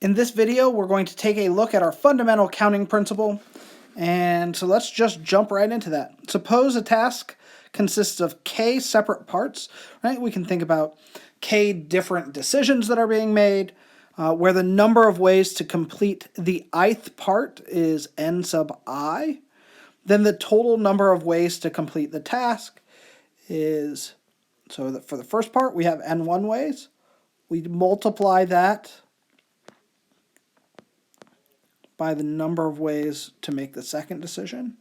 In this video, we're going to take a look at our fundamental counting principle. And so let's just jump right into that. Suppose a task consists of k separate parts, right? We can think about k different decisions that are being made, where the number of ways to complete the ith part is n sub I. Then the total number of ways to complete the task is, so that for the first part, we have n1 ways. We multiply that by the number of ways to make the second decision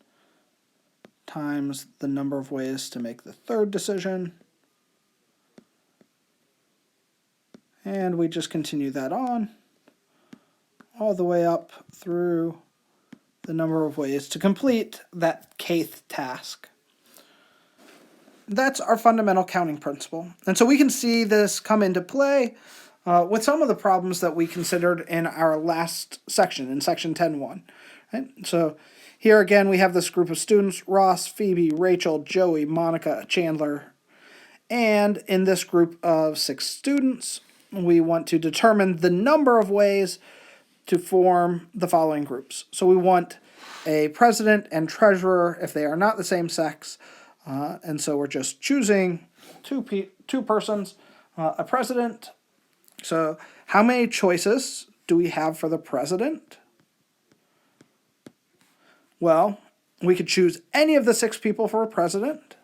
times the number of ways to make the third decision. And we just continue that on all the way up through the number of ways to complete that kth task. That's our fundamental counting principle. And so we can see this come into play with some of the problems that we considered in our last section, in section 10.1. Right? So here again, we have this group of students: Ross, Phoebe, Rachel, Joey, Monica, Chandler. And in this group of 6 students, we want to determine the number of ways to form the following groups. So we want a president and treasurer if they are not the same sex. And so we're just choosing two persons, a president. So how many choices do we have for the president? Well, we could choose any of the 6 people for a president.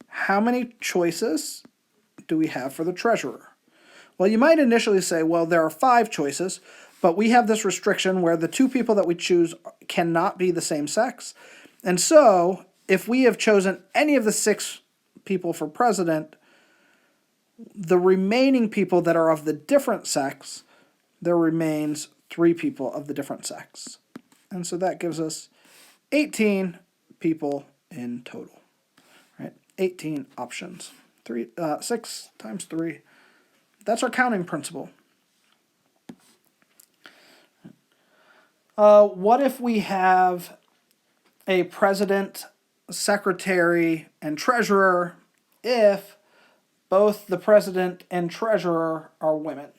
How many choices do we have for the treasurer? Well, you might initially say, well, there are 5 choices, but we have this restriction where the 2 people that we choose cannot be the same sex. And so, if we have chosen any of the 6 people for president, the remaining people that are of the different sex, there remains 3 people of the different sex. And so that gives us 18 people in total, right? 18 options. 6 times 3. That's our counting principle. What if we have a president, secretary, and treasurer if both the president and treasurer are women?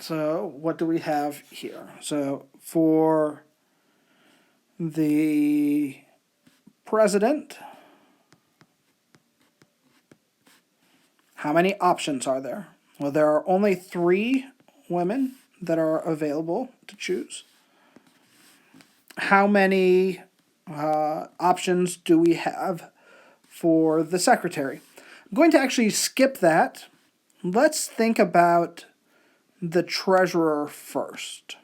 So what do we have here? So for the president, how many options are there? Well, there are only 3 women that are available to choose. How many options do we have for the secretary? I'm going to actually skip that. Let's think about the treasurer first.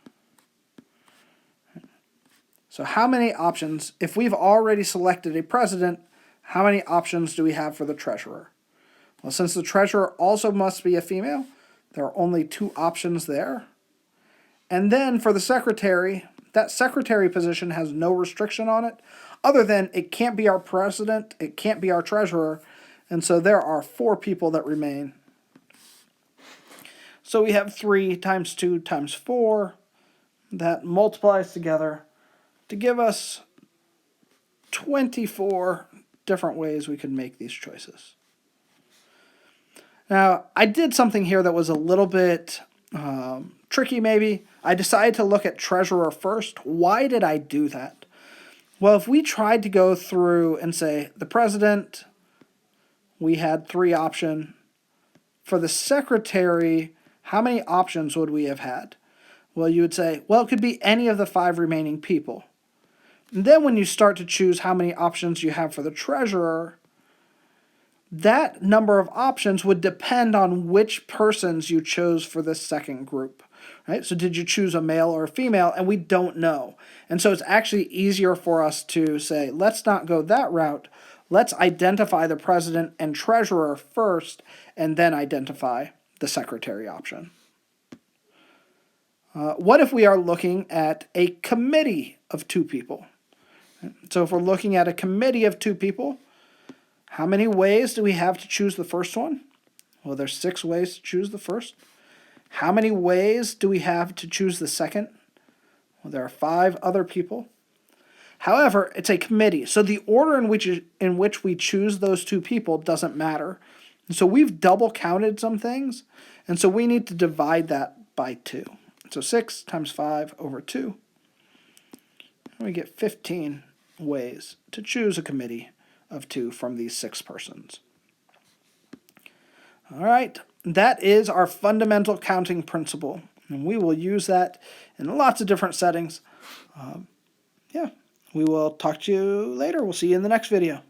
So how many options, if we've already selected a president, how many options do we have for the treasurer? Well, since the treasurer also must be a female, there are only 2 options there. And then for the secretary, that secretary position has no restriction on it, other than it can't be our president, it can't be our treasurer, and so there are 4 people that remain. So we have 3 times 2 times 4. That multiplies together to give us 24 different ways we could make these choices. Now, I did something here that was a little bit tricky maybe. I decided to look at treasurer first. Why did I do that? Well, if we tried to go through and say the president, we had 3 options. For the secretary, how many options would we have had? Well, you would say, well, it could be any of the 5 remaining people. And then when you start to choose how many options you have for the treasurer, that number of options would depend on which persons you chose for this second group. Right? So did you choose a male or a female? And we don't know. And so it's actually easier for us to say, let's not go that route. Let's identify the president and treasurer first, and then identify the secretary option. What if we are looking at a committee of 2 people? So if we're looking at a committee of 2 people, how many ways do we have to choose the first one? Well, there's 6 ways to choose the first. How many ways do we have to choose the second? Well, there are 5 other people. However, it's a committee, so the order in which we choose those 2 people doesn't matter. And so we've double counted some things, and so we need to divide that by 2. So 6 times 5 over 2. And we get 15 ways to choose a committee of 2 from these 6 persons. All right, that is our fundamental counting principle, and we will use that in lots of different settings. Yeah, we will talk to you later. We'll see you in the next video.